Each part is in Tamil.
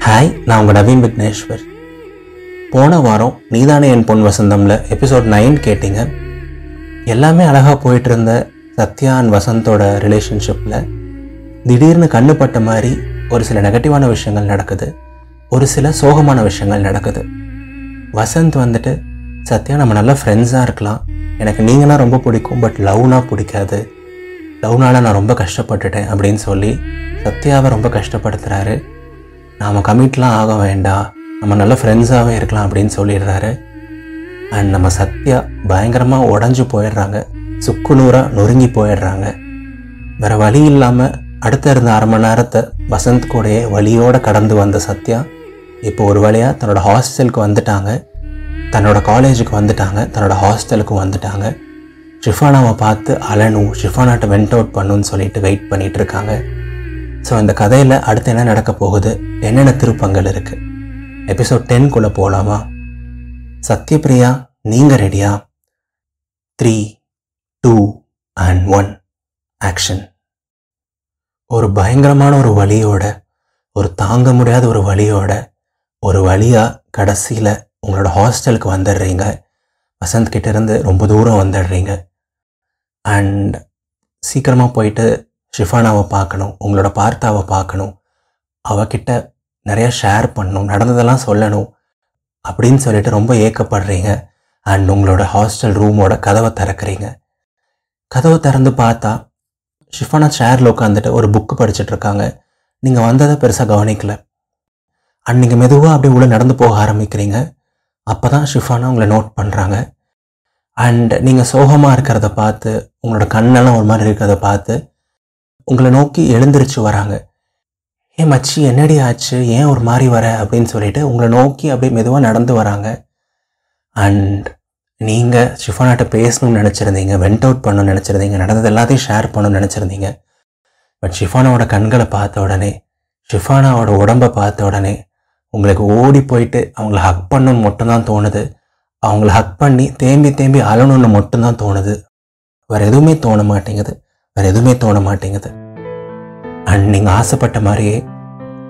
ஹாய், நான் உங்கள் நவீன் விக்னேஸ்வர். போன வாரம் நீதானே என் பொன் வசந்தமில் எபிசோட் 9 கேட்டிங்க. எல்லாமே அழகாக போயிட்டு இருந்த சத்யா அண்ட் வசந்தோட ரிலேஷன்ஷிப்பில் திடீர்னு கண்ணுப்பட்ட மாதிரி ஒரு சில நெகட்டிவான விஷயங்கள் நடக்குது, ஒரு சில சோகமான விஷயங்கள் நடக்குது. வசந்த் வந்துட்டு, சத்யா நம்ம நல்ல ஃப்ரெண்ட்ஸாக இருக்கலாம், எனக்கு நீங்கன்னா ரொம்ப பிடிக்கும், பட் லவ்னா பிடிக்காது, லவ்னால நான் ரொம்ப கஷ்டப்பட்டுட்டேன் அப்படின்னு சொல்லி சத்யாவை ரொம்ப கஷ்டப்படுத்துகிறாரு. நாம் கமிட்லாம் ஆக வேண்டாம், நம்ம நல்ல ஃப்ரெண்ட்ஸாகவே இருக்கலாம் அப்படின்னு சொல்லிடுறாரு. அண்ட் நம்ம சத்யா பயங்கரமாக உடஞ்சி போயிடுறாங்க, சுக்குநூறாக நொறுங்கி போயிடுறாங்க. வேறு வழி இல்லாமல் அடுத்த இருந்த அரை மணி நேரத்தை வசந்த் கூடயே வழியோடு கடந்து வந்த சத்யா இப்போ ஒரு வழியாக தன்னோட ஹாஸ்டலுக்கு வந்துட்டாங்க, தன்னோட காலேஜுக்கு வந்துட்டாங்க, தன்னோட ஹாஸ்டலுக்கு வந்துட்டாங்க. ஷிஃபானாவை பார்த்து அழணும், ஷிஃபானாட்ட வெண்ட் அவுட் பண்ணுன்னு சொல்லிட்டு வெயிட் பண்ணிகிட்டு இருக்காங்க. ஸோ இந்த கதையில் அடுத்து என்ன நடக்க போகுது, என்னென்ன திருப்பங்கள் இருக்குது, எபிசோட் 10 போகலாமா? சத்யபிரியா, நீங்கள் ரெடியா? 3, 2 and 1 ஆக்ஷன். ஒரு பயங்கரமான ஒரு வலியோட, ஒரு தாங்க முடியாத ஒரு வலியோட, ஒரு வழியாக கடைசியில் உங்களோட ஹாஸ்டலுக்கு வந்துடுறீங்க. வசந்த் கிட்ட இருந்து ரொம்ப தூரம் வந்துடுறீங்க. அண்ட் சீக்கிரமாக போயிட்டு ஷிஃபானாவை பார்க்கணும், உங்களோட பார்த்தாவை பார்க்கணும், அவகிட்ட நிறையா ஷேர் பண்ணணும், நடந்ததெல்லாம் சொல்லணும் அப்படின்னு சொல்லிட்டு ரொம்ப ஏக்கப்படுறீங்க. அண்ட் உங்களோட ஹாஸ்டல் ரூமோட கதவை திறக்கிறீங்க. கதவை திறந்து பார்த்தா ஷிஃபானா ஷேரில் உட்காந்துட்டு ஒரு புக்கு படிச்சுட்ருக்காங்க. நீங்கள் வந்ததை பெருசாக கவனிக்கலை. அண்ட் நீங்கள் மெதுவாக அப்படியே உள்ள நடந்து போக ஆரம்பிக்கிறீங்க. அப்போ தான் ஷிஃபானா உங்களை நோட் பண்ணுறாங்க. அண்ட் நீங்கள் சோகமாக இருக்கிறத பார்த்து, உங்களோட கண்ணெல்லாம் ஒரு மாதிரி இருக்கிறத பார்த்து உங்களை நோக்கி எழுந்திரிச்சு வராங்க. ஏன் மச்சி, என்னடி ஆச்சு, ஏன் ஒரு மாதிரி வர அப்படின்னு சொல்லிட்டு உங்களை நோக்கி அப்படியே மெதுவாக நடந்து வராங்க. அண்ட் நீங்கள் ஷிஃபானாட்ட பேசணும்னு நினச்சிருந்தீங்க, வெண்ட் அவுட் பண்ணணும்னு நினச்சிருந்தீங்க, நடந்தது எல்லாத்தையும் ஷேர் பண்ணணும்னு நினச்சிருந்தீங்க. பட் ஷிஃபானாவோட கண்களை பார்த்த உடனே, ஷிஃபானாவோட உடம்பை பார்த்த உடனே உங்களுக்கு ஓடி போயிட்டு அவங்கள ஹக் பண்ணணும்னு மட்டும்தான் தோணுது. அவங்கள ஹக் பண்ணி தேம்பி தேம்பி அழணும்னு மட்டும்தான் தோணுது. வேறு எதுவுமே தோண மாட்டேங்குது. அண்ட் நீங்கள் ஆசைப்பட்ட மாதிரியே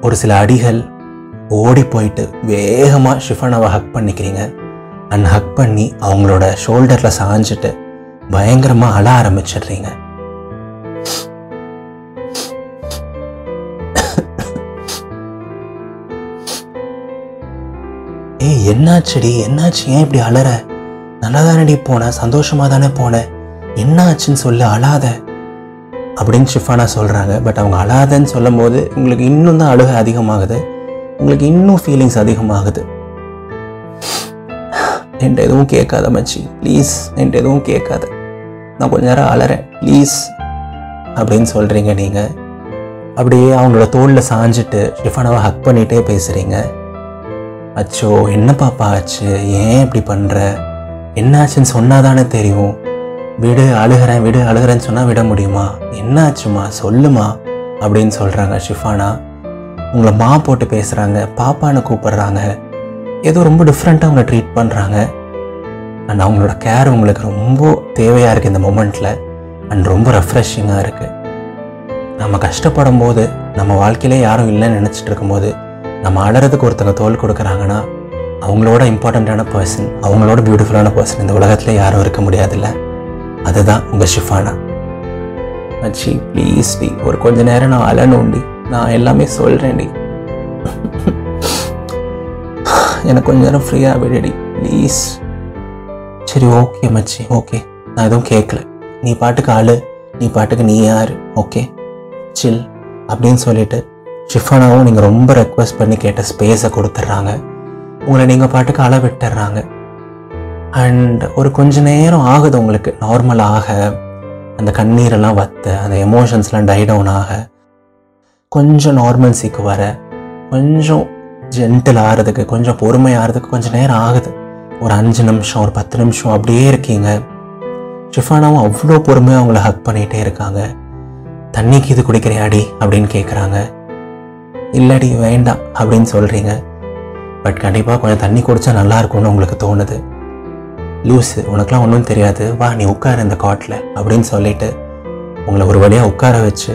ஒரு சில அடிகள் ஓடி போயிட்டு வேகமாக ஷிஃபானாவை ஹக் பண்ணிக்கிறீங்க. அண்ட் ஹக் பண்ணி அவங்களோட ஷோல்டரில் சாஞ்சிட்டு பயங்கரமாக அழ ஆரம்பிச்சிடுறீங்க. என்னாச்சுடி, என்னாச்சு, ஏன் இப்படி அழற? நல்லா தானடி போன, சந்தோஷமாக தானே போன, என்னாச்சுன்னு சொல்லு, அழாத அப்படின்னு ஷிஃபானா சொல்கிறாங்க. பட் அவங்க அழாதன்னு சொல்லும் போது உங்களுக்கு இன்னும் தான் அழுகை அதிகமாகுது, உங்களுக்கு இன்னும் ஃபீலிங்ஸ் அதிகமாகுது. என்கிட்ட எதுவும் கேட்காத மச்சி, ப்ளீஸ் என்கிட்ட எதுவும் கேட்காத, நான் கொஞ்ச நேரம் அழறேன் ப்ளீஸ் அப்படின்னு சொல்கிறீங்க. நீங்கள் அப்படியே அவங்களோட தோளில் சாஞ்சிட்டு ஷிஃபானாவை ஹக் பண்ணிகிட்டே பேசுகிறீங்க. அச்சோ, என்ன பாப்பா ஆச்சு, ஏன் இப்படி பண்ணுற, என்ன ஆச்சுன்னு சொன்னால் தானே தெரியும், விடு அழுகிறேன்னு சொன்னால் விட முடியுமா, என்ன ஆச்சுமா சொல்லுமா அப்படின்னு சொல்கிறாங்க ஷிஃபானா. உங்களை மா போட்டு பேசுகிறாங்க, பாப்பான்னு கூப்பிட்றாங்க, ஏதோ ரொம்ப டிஃப்ரெண்ட்டாக அவங்களை ட்ரீட் பண்ணுறாங்க. அண்ட் அவங்களோட கேர் உங்களுக்கு ரொம்ப தேவையாக இருக்குது இந்த மொமெண்ட்டில். அண்ட் ரொம்ப ரெஃப்ரெஷிங்காக இருக்குது. நம்ம கஷ்டப்படும் போது, நம்ம வாழ்க்கையிலே யாரும் இல்லைன்னு நினச்சிட்டு இருக்கும்போது நம்ம அழறதுக்கு ஒருத்தங்க தோல் கொடுக்குறாங்கன்னா அவங்களோட இம்பார்ட்டண்ட்டான பர்சன், அவங்களோட பியூட்டிஃபுல்லான பர்சன் இந்த உலகத்தில் யாரும் இருக்க முடியாதுல்ல. அதுதான் உங்கள் ஷிஃபானா. மச்சி ப்ளீஸ் டி, ஒரு கொஞ்ச நேரம் நான் அழணும்டி, நான் எல்லாமே சொல்கிறேன்டி, எனக்கு கொஞ்ச நேரம் ஃப்ரீயாக விடுடி ப்ளீஸ். சரி ஓகே மச்சி, ஓகே, நான் எதுவும் கேட்கல, நீ பாட்டுக்கு அழு, நீ பாட்டுக்கு நீ யார், ஓகே சில் அப்படின்னு சொல்லிட்டு ஷிஃபானாவும் நீங்கள் ரொம்ப ரெக்வஸ்ட் பண்ணி கேட்ட ஸ்பேஸை கொடுத்துட்றாங்க. உங்களை நீங்கள் பாட்டுக்கு அழ விட்டுறாங்க. அண்ட் ஒரு கொஞ்ச நேரம் ஆகுது உங்களுக்கு நார்மலாக, அந்த கண்ணீரெல்லாம் வத்த, அந்த எமோஷன்ஸ்லாம் டை டவுன் ஆக, கொஞ்சம் நார்மல்சிக்கு வர, கொஞ்சம் ஜென்டில் ஆகிறதுக்கு, கொஞ்சம் பொறுமை ஆகிறதுக்கு கொஞ்சம் நேரம் ஆகுது. ஒரு 5 நிமிஷம், ஒரு 10 நிமிஷம் அப்படியே இருக்கீங்க. ஷிஃபானாவும் அவ்வளோ பொறுமையாக அவங்கள ஹக் பண்ணிகிட்டே இருக்காங்க. தண்ணிக்கு இது குடிக்கிறியாடி அப்படின்னு கேட்குறாங்க. இல்லடி வேண்டாம் அப்படின்னு சொல்கிறீங்க. பட் கண்டிப்பாக கொஞ்சம் தண்ணி குடித்தா நல்லா இருக்கும்னு உங்களுக்கு தோணுது. லூஸு, உனக்குலாம் ஒன்றும் தெரியாது, வா நீ உட்கார இந்த காட்டில் அப்படின்னு சொல்லிட்டு உங்களை ஒரு வழியாக உட்கார வச்சு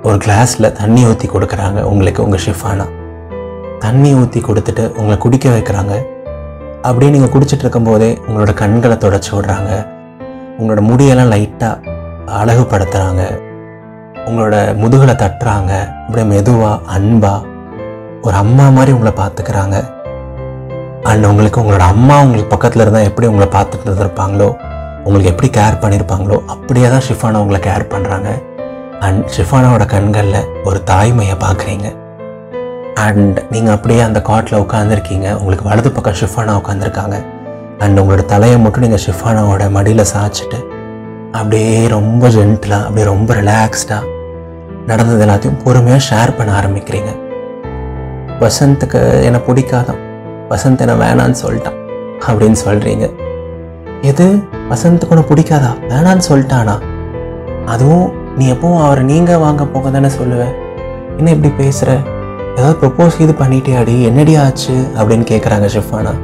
ஒரு கிளாஸில் தண்ணி ஊற்றி கொடுக்குறாங்க உங்களுக்கு உங்கள் ஷிஃபானா. தண்ணி ஊற்றி கொடுத்துட்டு உங்களை குடிக்க வைக்கிறாங்க. அப்படியே நீங்கள் குடிச்சிட்டு இருக்கும்போதே உங்களோட கண்களை தொடச்சி விடுறாங்க, உங்களோட முடியெல்லாம் லைட்டாக அழகுபடுத்துகிறாங்க, உங்களோட முதுகலை தட்டுறாங்க. அப்படியே மெதுவாக அன்பாக ஒரு அம்மா மாதிரி உங்களை பார்த்துக்கிறாங்க. அண்ட் உங்களுக்கு உங்களோட அம்மா உங்களுக்கு பக்கத்தில் இருந்தால் எப்படி உங்களை பார்த்துட்டு இருந்திருப்பாங்களோ, உங்களுக்கு எப்படி கேர் பண்ணியிருப்பாங்களோ அப்படியே தான் ஷிஃபானா உங்களை கேர் பண்ணுறாங்க. அண்ட் ஷிஃபானாவோட கண்களில் ஒரு தாய்மையை பார்க்குறீங்க. அண்ட் நீங்கள் அப்படியே அந்த காட்டில் உட்காந்துருக்கீங்க. உங்களுக்கு வலது பக்கம் ஷிஃபானா உட்காந்துருக்காங்க. அண்ட் உங்களோட தலையை மட்டும் நீங்கள் ஷிஃபானாவோட மடியில் சாய்ச்சிட்டு அப்படியே ரொம்ப ஜென்டிலாக, அப்படியே ரொம்ப ரிலாக்ஸ்டாக நடந்தது எல்லாத்தையும் பொறுமையாக ஷேர் பண்ண ஆரம்பிக்கிறீங்க. வசந்துக்கு என்னை பிடிக்காதான், வசந்த் என்னை வேணான்னு சொல்லிட்டான் அப்படின்னு சொல்கிறீங்க. எது, வசந்துக்கு உன்னை பிடிக்காதா, வேணான்னு சொல்லிட்டானா? அதுவும் நீ எப்பவும் அவரை நீங்கள் வாங்க போக தானே சொல்லுவேன், என்ன இப்படி பேசுகிற, ஏதாவது ப்ரப்போஸ் இது பண்ணிட்டியாடி, என்னடி ஆச்சு அப்படின்னு கேட்குறாங்க ஷிஃபானா.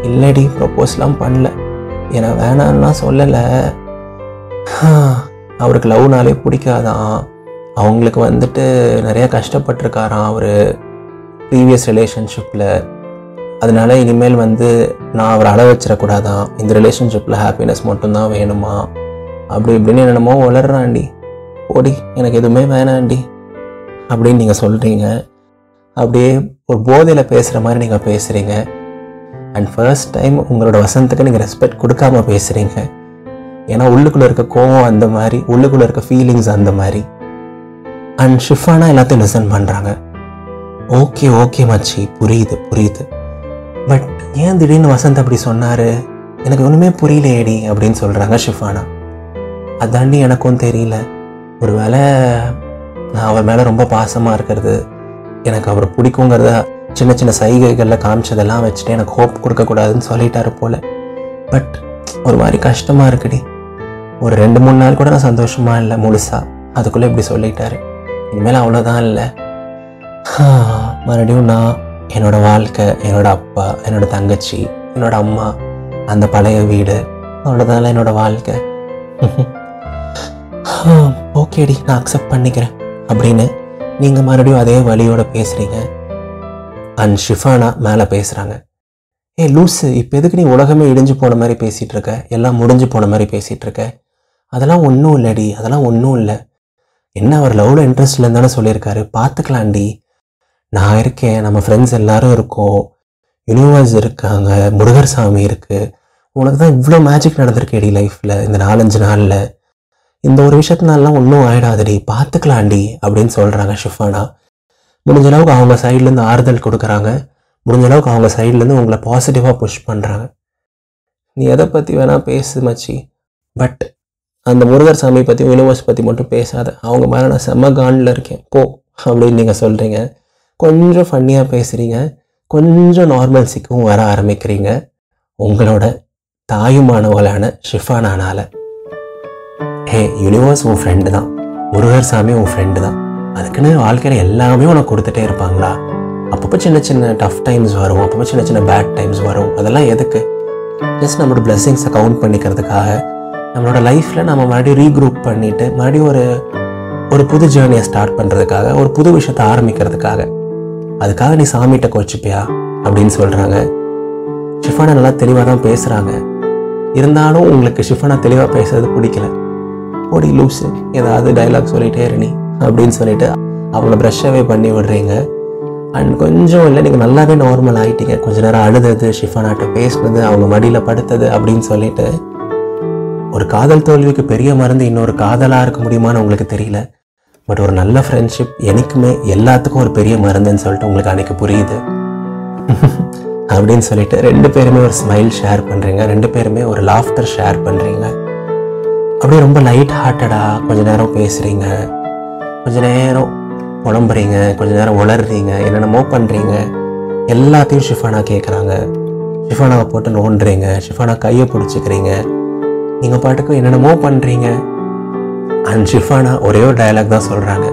இல்லடி, ப்ரப்போஸ்லாம் பண்ணல, ஏன்னா வேணான்லாம் சொல்லலை. அவருக்கு லவ்னாலே பிடிக்காதான், அவங்களுக்கு வந்துட்டு நிறையா கஷ்டப்பட்டிருக்காராம் அவர் ப்ரீவியஸ் ரிலேஷன்ஷிப்பில், அதனால இனிமேல் வந்து நான் அவரை அழ வச்சிடக்கூடாதான், இந்த ரிலேஷன்ஷிப்பில் ஹாப்பினஸ் மட்டும்தான் வேணுமா அப்படி இப்படின்னு என்னென்னமோ வளர்றாண்டி, ஓடி எனக்கு எதுவுமே வேணாண்டி அப்படின்னு நீங்கள் சொல்கிறீங்க. அப்படியே ஒரு போதையில் பேசுகிற மாதிரி நீங்கள் பேசுகிறீங்க. அண்ட் ஃபர்ஸ்ட் டைம் உங்களோட வசந்துக்கு நீங்கள் ரெஸ்பெக்ட் கொடுக்காம பேசுகிறீங்க. ஏன்னா உள்ளுக்குள்ளே இருக்க கோவம் அந்த மாதிரி, உள்ளுக்குள்ளே இருக்க ஃபீலிங்ஸ் அந்த மாதிரி. அண்ட் ஷிஃபானா எல்லாத்தையும் லிசன் பண்ணுறாங்க. ஓகே ஓகே மச்சி, புரியுது புரியுது, பட் ஏன் திடீர்னு வசந்த் அப்படி சொன்னார், எனக்கு ஒன்றுமே புரியலையேடி அப்படின்னு சொல்கிறாங்க ஷிஃபானா. அதாண்டி எனக்கும் தெரியல, ஒரு வேளை நான் அவர் மேலே ரொம்ப பாசமாக இருக்கிறது, எனக்கு அவர் பிடிக்குங்கிறத சின்ன சின்ன சைகைகளில் காமிச்சதெல்லாம் வச்சுட்டு எனக்கு ஹோப் கொடுக்கக்கூடாதுன்னு சொல்லிட்டாரு போல். பட் ஒரு மாதிரி கஷ்டமாக இருக்குடி, ஒரு 2-3 நாள் கூட நான் சந்தோஷமாக இல்லை முழுசா, அதுக்குள்ளே இப்படி சொல்லிட்டாரு, இனிமேல் அவ்வளோதான் இல்லை. மறுபடியும் நான் என்னோடய வாழ்க்கை, என்னோடய அப்பா, என்னோடய தங்கச்சி, என்னோடய அம்மா, அந்த பழைய வீடு, அவ்வளோதான் என்னோடய வாழ்க்கை. ஓகேடி, நான் அக்செப்ட் பண்ணிக்கிறேன் அப்படின்னு நீங்கள் மறுபடியும் அதே வழியோடு பேசுகிறீங்க. அண்ட் ஷிஃபானா மேலே பேசுகிறாங்க. லூஸு, இப்போ எதுக்கு நீ உலகமே இடிஞ்சு போன மாதிரி பேசிகிட்டு இருக்க, எல்லாம் முடிஞ்சு போன மாதிரி பேசிகிட்டு இருக்க, அதெல்லாம் ஒன்றும் இல்லடி, அதெல்லாம் ஒன்றும் இல்லை, என்ன அவர் லவ்வில் இன்ட்ரெஸ்ட் இல்லைன்னு தானே சொல்லியிருக்காரு, பார்த்துக்கலாண்டி, நான் இருக்கேன், நம்ம ஃப்ரெண்ட்ஸ் எல்லாரும் இருக்கோம், யூனிவர்ஸ் இருக்காங்க, முருகர் சாமி இருக்குது, உனக்கு தான் இவ்வளோ மேஜிக் நடந்திருக்கேடி லைஃப்பில் இந்த 4-5 நாளில், இந்த ஒரு விஷயத்தினாலாம் ஒன்றும் ஆகிடாதடி, பார்த்துக்கலாண்டி அப்படின்னு சொல்கிறாங்க ஷிஃபானா. முடிஞ்ச அளவுக்கு அவங்க சைட்லேருந்து ஆறுதல் கொடுக்குறாங்க, முடிஞ்ச அளவுக்கு அவங்க சைட்லேருந்து உங்களை பாசிட்டிவாக புஷ் பண்ணுறாங்க. நீ எதை பற்றி வேணால் பேசு மச்சி, பட் அந்த முருகர் சாமி பற்றி யூனிவர்ஸ் பற்றி மட்டும் பேசாத, அவங்க மேலே நான் செம்ம காண்டில் இருக்கேன் போ அப்படின்னு நீங்கள் சொல்கிறீங்க. கொஞ்சம் ஃபன்னியாக பேசுகிறீங்க, கொஞ்சம் நார்மல்ஸிக்கும் வர ஆரம்பிக்கிறீங்க உங்களோட தாயுமானவளான ஷிஃபானானால. யூனிவர்ஸ் உன் ஃப்ரெண்டு தான், முருகர் சாமி உன் ஃப்ரெண்டு தான், அதுக்குன்னு வாழ்க்கையில் எல்லாமே உனக்கு கொடுத்துட்டே இருப்பாங்களா? அப்பப்போ சின்ன சின்ன டஃப் டைம்ஸ் வரும், அப்பப்போ சின்ன சின்ன பேட் டைம்ஸ் வரும், அதெல்லாம் எதுக்கு? ஜஸ்ட் நம்மளோட பிளெஸிங்ஸை கவுண்ட் பண்ணிக்கிறதுக்காக, நம்மளோட லைஃப்பில் நம்ம மறுபடியும் ரீக்ரூப் பண்ணிவிட்டு மறுபடியும் ஒரு புது ஜேர்னியை ஸ்டார்ட் பண்ணுறதுக்காக, ஒரு புது விஷயத்தை ஆரம்பிக்கிறதுக்காக, அதுக்காக நீ சாமிகிட்ட கோச்சிப்பியா அப்படின்னு சொல்கிறாங்க. ஷிஃபானா நல்லா தெளிவாக தான் பேசுகிறாங்க, இருந்தாலும் உங்களுக்கு ஷிஃபானா தெளிவாக பேசுறது பிடிக்கல. ஓடி லூஸு, ஏதாவது டைலாக் சொல்லிகிட்டே இருநீ அப்படின்னு சொல்லிட்டு அவங்கள ப்ரஷ்ஷாகவே பண்ணி விடுறீங்க. அண்ட் கொஞ்சம் இல்லை, நீங்கள் நல்லாவே நார்மல் ஆகிட்டீங்க. கொஞ்சம் நேரம் அழுதது, ஷிஃபானாட்ட பேசுனது, அவங்க மடியில் படுத்தது அப்படின்னு சொல்லிட்டு, ஒரு காதல் தோல்விக்கு பெரிய மருந்து இன்னொரு காதலாக இருக்க முடியுமான்னு உங்களுக்கு தெரியல, பட் ஒரு நல்ல ஃப்ரெண்ட்ஷிப் எனக்குமே எல்லாத்துக்கும் ஒரு பெரிய மருந்துன்னு சொல்லிட்டு உங்களுக்கு அன்றைக்கி புரியுது அப்படின்னு சொல்லிட்டு 2 பேருமே ஒரு ஸ்மைல் ஷேர் பண்ணுறீங்க, 2 பேருமே ஒரு லாஃப்டர் ஷேர் பண்ணுறீங்க. அப்படியே ரொம்ப லைட் ஹார்ட்டடாக கொஞ்ச நேரம் பேசுகிறீங்க, கொஞ்ச நேரம் புலம்புறீங்க, கொஞ்ச நேரம் உளர்றீங்க, என்னென்னமோ பண்ணுறீங்க. எல்லாத்தையும் ஷிஃபானா கேட்குறாங்க. ஷிஃபானாவை போட்டு நோண்டுறீங்க, ஷிஃபானா கையை பிடிச்சிக்கிறீங்க, நீங்கள் பாட்டுக்கும் என்னென்னமோ பண்ணுறீங்க. அண்ட் ஷிஃபானா ஒரே ஒரு டயலாக் தான் சொல்கிறாங்க,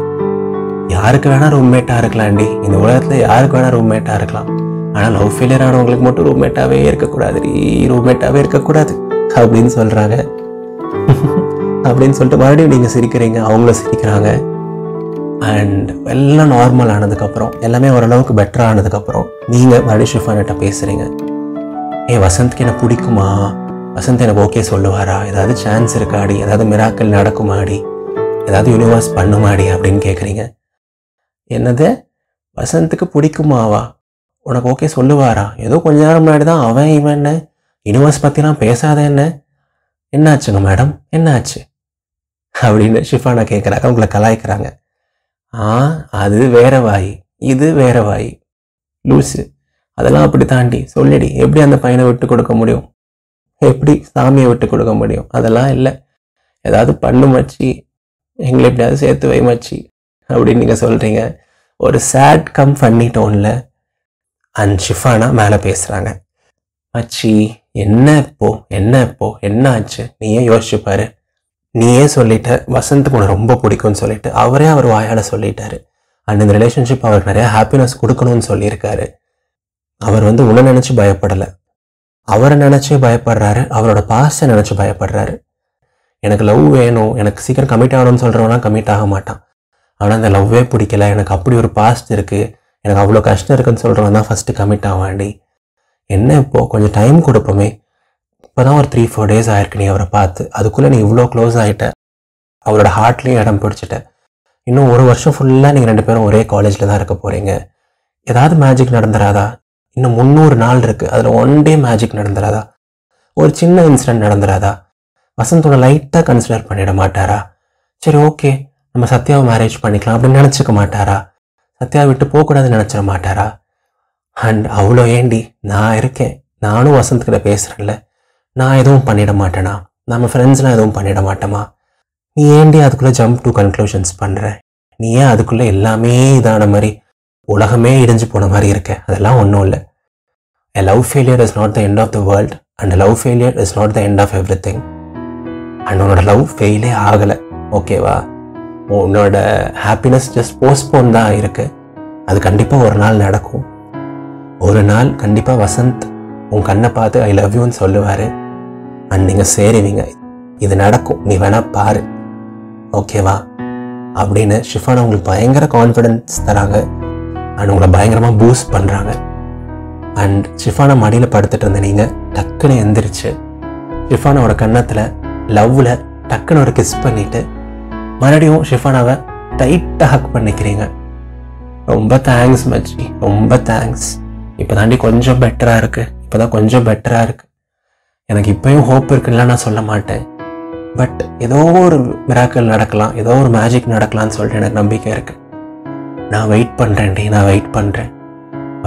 யாருக்கு வேணால் ரூம்மேட்டாக இருக்கலாம்டி, இந்த உலகத்தில் யாருக்கு வேணால் ரூம்மேட்டாக இருக்கலாம், ஆனால் லவ் ஃபெயிலியர் ஆனவங்களுக்கு மட்டும் ரூம்மேட்டாகவே இருக்கக்கூடாது, ரூம்மேட்டாகவே இருக்கக்கூடாது அப்படின்னு சொல்கிறாங்க. அப்படின்னு சொல்லிட்டு மறுபடியும் நீங்கள் சிரிக்கிறீங்க, அவங்களும் சிரிக்கிறாங்க. அண்ட் எல்லாம் நார்மல் ஆனதுக்கப்புறம், எல்லாமே ஓரளவுக்கு பெட்டர் ஆனதுக்கப்புறம் நீங்கள் மறுபடியும் ஷிஃபான்கிட்ட பேசுகிறீங்க. வசந்த்க்கு என்ன பிடிக்குமா, வசந்த் எனக்கு ஓகே சொல்லுவாரா, ஏதாவது சான்ஸ் இருக்காடி, ஏதாவது மிராக்கள் நடக்குமாடி, ஏதாவது யூனிவர்ஸ் பண்ணுமாடி அப்படின்னு கேட்குறீங்க. என்னது, வசந்துக்கு பிடிக்குமாவா, உனக்கு ஓகே சொல்லுவாரா, ஏதோ கொஞ்ச நேரம் முன்னாடி தான் அவன் இவன் யூனிவர்ஸ் பற்றிலாம் பேசாத என்னாச்சுங்க மேடம், என்னாச்சு அப்படின்னு ஷிஃபானா கேட்குறாங்க. உங்களை கலாய்க்கிறாங்க. அது வேற வாய், இது வேற வாய், லூஸு, அதெல்லாம் அப்படி தாண்டி சொல்லிடி, எப்படி அந்த பையனை விட்டு கொடுக்க முடியும், எப்படி சாமியை விட்டு கொடுக்க முடியும், அதெல்லாம் இல்லை, ஏதாவது பண்ணு மச்சி, எங்களை எப்படியாவது சேர்த்து வை மச்சி அப்படின்னு நீங்கள் சொல்கிறீங்க ஒரு சேட் கம் ஃபன்னி டோனில். அண்ட் ஷிஃபானா மேலே பேசுகிறாங்க. மச்சி என்ன இப்போ என்ன ஆச்சு, நீயே யோசிச்சு பாரு, நீயே சொல்லிட்ட வசந்த் உனக்கு ரொம்ப பிடிக்கும்னு சொல்லிட்டு அவரே அவர் வாயால் சொல்லிட்டாரு. அண்ட் இந்த ரிலேஷன்ஷிப் அவருக்கு நிறையா ஹாப்பினஸ் கொடுக்கணும்னு சொல்லியிருக்காரு. அவர் உன்னை நினச்சி பயப்படலை, அவரை நினச்சி பயப்படுறாரு, அவரோட பாஸ்ட்டை நினச்சி பயப்படுறாரு. எனக்கு லவ் வேணும், எனக்கு சீக்கிரம் கமிட் ஆகணும்னு சொல்கிறவனா கமிட் ஆக மாட்டான். ஆனால் அந்த லவ்வே பிடிக்கல, எனக்கு அப்படி ஒரு பாஸ்ட் இருக்குது, எனக்கு அவ்வளோ கஷ்டம் இருக்குன்னு சொல்கிறவன் தான் ஃபஸ்ட்டு கமிட் ஆவாண்டி. என்ன இப்போது கொஞ்சம் டைம் கொடுப்போமே, இப்போ தான் ஒரு 3-4 days ஆயிருக்கு நீ அவரை பார்த்து, அதுக்குள்ளே நீ இவ்வளோ க்ளோஸ் ஆகிட்ட, அவரோட ஹார்ட்லேயும் இடம் பிடிச்சிட்ட. இன்னும் 1 வருஷம் ஃபுல்லாக நீங்கள் 2 பேரும் ஒரே காலேஜில் தான் இருக்க போகிறீங்க. ஏதாவது மேஜிக் நடந்துராதா? இன்னும் 300 நாள் இருக்குது, அதில் 1 day மேஜிக் நடந்துராதா? ஒரு சின்ன இன்சிடென்ட் நடந்துராதா? வசந்தோட லைட்டாக கன்சிடர் பண்ணிட மாட்டாரா? சரி ஓகே நம்ம சத்யாவை மேரேஜ் பண்ணிக்கலாம் அப்படின்னு நினச்சிக்க மாட்டாரா? சத்யாவை விட்டு போகக்கூடாதுன்னு நினச்சிட மாட்டாரா? அண்ட் அவ்வளோ ஏண்டி, நான் இருக்கேன், நானும் வசந்த்கிட்ட பேசுகிறேன்ல, நான் எதுவும் பண்ணிட மாட்டேனா? நம்ம ஃப்ரெண்ட்ஸ்லாம் எதுவும் பண்ணிட மாட்டோமா? நீ ஏண்டி அதுக்குள்ளே ஜம்ப் டு கன்க்ளூஷன்ஸ் பண்ணுற? நீ ஏன் அதுக்குள்ளே எல்லாமே இதான மாதிரி, உலகமே இடிஞ்சு போன மாதிரி இருக்க? அதெல்லாம் ஒன்றும் இல்லை. A love failure is not the end of the world and a love failure is not the end of everything. And உன்னோட லவ் ஃபெயிலே ஆகலை, ஓகேவா? உன்னோட ஹாப்பினஸ் ஜஸ்ட் போஸ்ட்போன் தான் இருக்குது. அது கண்டிப்பாக ஒரு நாள் நடக்கும். ஒரு நாள் கண்டிப்பாக வசந்த் உன் கண்ணை பார்த்து ஐ லவ் யூன்னு சொல்லுவார். அண்ட் நீங்கள் சேருவீங்க, இது நடக்கும், நீ வேணா பாரு, ஓகேவா அப்படின்னு ஷிஃபானா உங்களுக்கு பயங்கர கான்ஃபிடென்ஸ் தராங்க. அண்ட் உங்களை பயங்கரமாக பூஸ்ட் பண்ணுறாங்க. அண்ட் ஷிஃபானா மடியில் படுத்துட்டு இருந்த நீங்கள் டக்குன்னு எந்திரிச்சு ஷிஃபானாவோட கன்னத்தில் லவ்வில் டக்குன்னு ஒரு கிஸ் பண்ணிவிட்டு மறுபடியும் ஷிஃபானாவை டைட்டாக ஹக் பண்ணிக்கிறீங்க. ரொம்ப தேங்க்ஸ் மச்சி, ரொம்ப தேங்க்ஸ், இப்போ தாண்டி கொஞ்சம் பெட்டராக இருக்குது, இப்போ தான் கொஞ்சம் பெட்டராக இருக்குது, எனக்கு இப்போயும் ஹோப் இருக்குன்னா நான் சொல்ல மாட்டேன், பட் ஏதோ ஒரு மிராக்கிள் நடக்கலாம், ஏதோ ஒரு மேஜிக் நடக்கலான்னு சொல்லிட்டு எனக்கு நம்பிக்கை இருக்குது. நான் வெயிட் பண்ணுறேன்டி, நான் வெயிட் பண்ணுறேன்,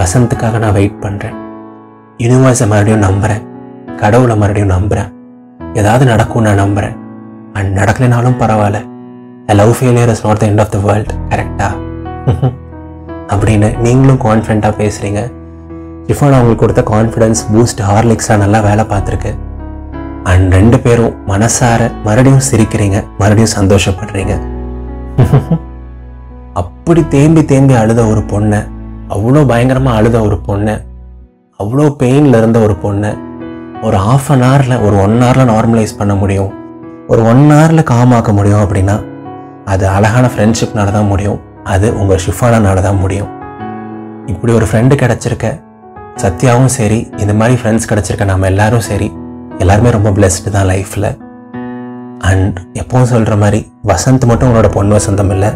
வசந்துக்காக நான் வெயிட் பண்ணுறேன், யூனிவர்ஸை மறுபடியும் நம்புகிறேன், கடவுளை மறுபடியும் நம்புகிறேன், ஏதாவது நடக்கும் நான் நம்புகிறேன். அண்ட் நடக்கலைனாலும் பரவாயில்ல, a love failure is not the end of the world, கரெக்டா அப்படின்னு நீங்களும் கான்ஃபிடென்ட்டாக பேசுகிறீங்க. ஷிஃபானா உங்களுக்கு கொடுத்த கான்ஃபிடென்ஸ் பூஸ்ட் ஹார்லிக்ஸாக நல்லா வேலை பார்த்துருக்கு. அண்ட் 2 பேரும் மனசார மறுபடியும் சிரிக்கிறீங்க, மறுபடியும் சந்தோஷப்படுறீங்க. அப்படி தேம்பி அழுத ஒரு பொண்ணை, அவ்வளோ பயங்கரமாக அழுத ஒரு பொண்ணை, அவ்வளோ பெயினில் இருந்த ஒரு பொண்ணை ஒரு 1/2 hour ஒரு 1 hour நார்மலைஸ் பண்ண முடியும், ஒரு 1 hour காமாக்க முடியும் அப்படின்னா அது அழகான ஃப்ரெண்ட்ஷிப்னால தான் முடியும், அது உங்கள் ஷிஃபானானால தான் முடியும். இப்படி ஒரு ஃப்ரெண்டு கிடச்சிருக்க சத்யாவும் சரி, இந்த மாதிரி ஃப்ரெண்ட்ஸ் கிடச்சிருக்க நம்ம எல்லாரும் சரி, எல்லாருமே ரொம்ப பிளெஸ்டு தான் லைஃப்பில். அண்ட் எப்பவும் சொல்கிற மாதிரி வசந்த் மட்டும் உங்களோட பொன் வசந்தம் இல்லை,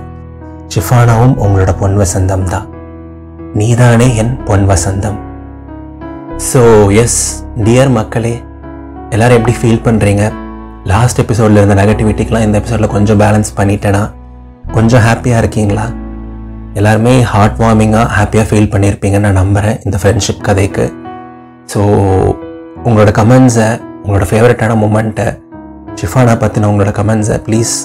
ஷிஃபானாவும் உங்களோட பொன் வசந்தம் தான். நீதானே என் பொன் வசந்தம். ஸோ எஸ் டியர் மக்களே, எல்லோரும் எப்படி ஃபீல் பண்ணுறீங்க? லாஸ்ட் எபிசோடில் இருந்த நெகட்டிவிட்டிக்கெலாம் இந்த எபிசோடில் கொஞ்சம் பேலன்ஸ் பண்ணிட்டேனா? கொஞ்சம் ஹாப்பியாக இருக்கீங்களா? எல்லாருமே ஹார்ட் வார்மிங்காக ஹாப்பியாக ஃபீல் பண்ணியிருப்பீங்கன்னு நான் நம்புகிறேன் இந்த ஃப்ரெண்ட்ஷிப் கதைக்கு. ஸோ உங்களோட கமெண்ட்ஸை, உங்களோட ஃபேவரட்டான மூமெண்ட்டை, ஷிஃபானா பற்றின உங்களோட கமெண்ட்ஸை ப்ளீஸ்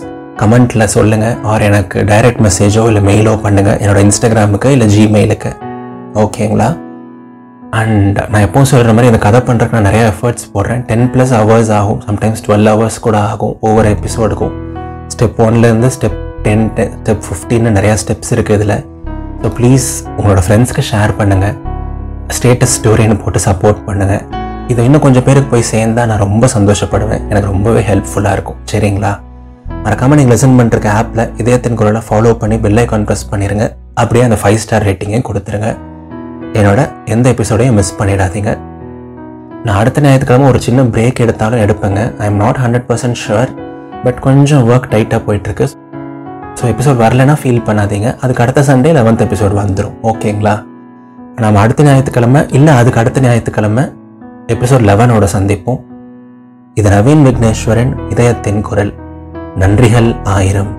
கமெண்ட்டில் சொல்லுங்கள். ஆர் எனக்கு டைரக்ட் மெசேஜோ இல்லை மெயிலோ பண்ணுங்கள், என்னோடய இன்ஸ்டாகிராமுக்கு இல்லை ஜிமெயிலுக்கு, ஓகேங்களா? அண்ட் நான் எப்போவும் சொல்கிற மாதிரி இந்த கதை பண்ணுறதுக்கு நான் நிறையா எஃபர்ட்ஸ் போடுறேன். 10+ hours ஆகும், சம்டைம்ஸ் 12 hours கூட ஆகும் ஒவ்வொரு எபிசோடுக்கும். ஸ்டெப் 1 ஸ்டெப் 10 ஸ்டெப் 15 நிறையா ஸ்டெப்ஸ் இருக்குது இதில். ஸோ ப்ளீஸ் உங்களோட ஃப்ரெண்ட்ஸ்க்கு ஷேர் பண்ணுங்கள், ஸ்டேட்டஸ் ஸ்டோரின்னு போட்டு சப்போர்ட் பண்ணுங்கள். இதை இன்னும் கொஞ்சம் பேருக்கு போய் சேர்ந்தால் நான் ரொம்ப சந்தோஷப்படுவேன், எனக்கு ரொம்பவே ஹெல்ப்ஃபுல்லாக இருக்கும், சரிங்களா? மறக்காமல் நீங்கள் லிசன் பண்ணிருக்க ஆப்பில் இதயத்தின் குரலை ஃபாலோ பண்ணி பெல் ஐகான் ப்ரெஸ் பண்ணிடுங்க. அப்படியே அந்த 5 ஸ்டார் ரேட்டிங்கையும் கொடுத்துருங்க. என்னோட எந்த எபிசோடையும் மிஸ் பண்ணிடாதீங்க. நான் அடுத்த ஞாயிற்றுக்கிழமை ஒரு சின்ன பிரேக் எடுத்தாலும் எடுப்பேங்க. I am not 100% sure, but கொஞ்சம் ஒர்க் டைட்டாக போயிட்டுருக்கு. ஸோ எபிசோட் வரலைன்னா ஃபீல் பண்ணாதீங்க. அதுக்கு அடுத்த சண்டே 11th எபிசோட் வந்துடும். ஓகேங்களா? நம்ம அடுத்த ஞாயிற்றுக்கிழமை இல்லை அதுக்கு அடுத்த ஞாயிற்றுக்கிழமை எபிசோட் 11ஓட சந்திப்போம். இது நவீன் விக்னேஸ்வரன், இதயத்தின் குரல். நன்றிகள் 1000.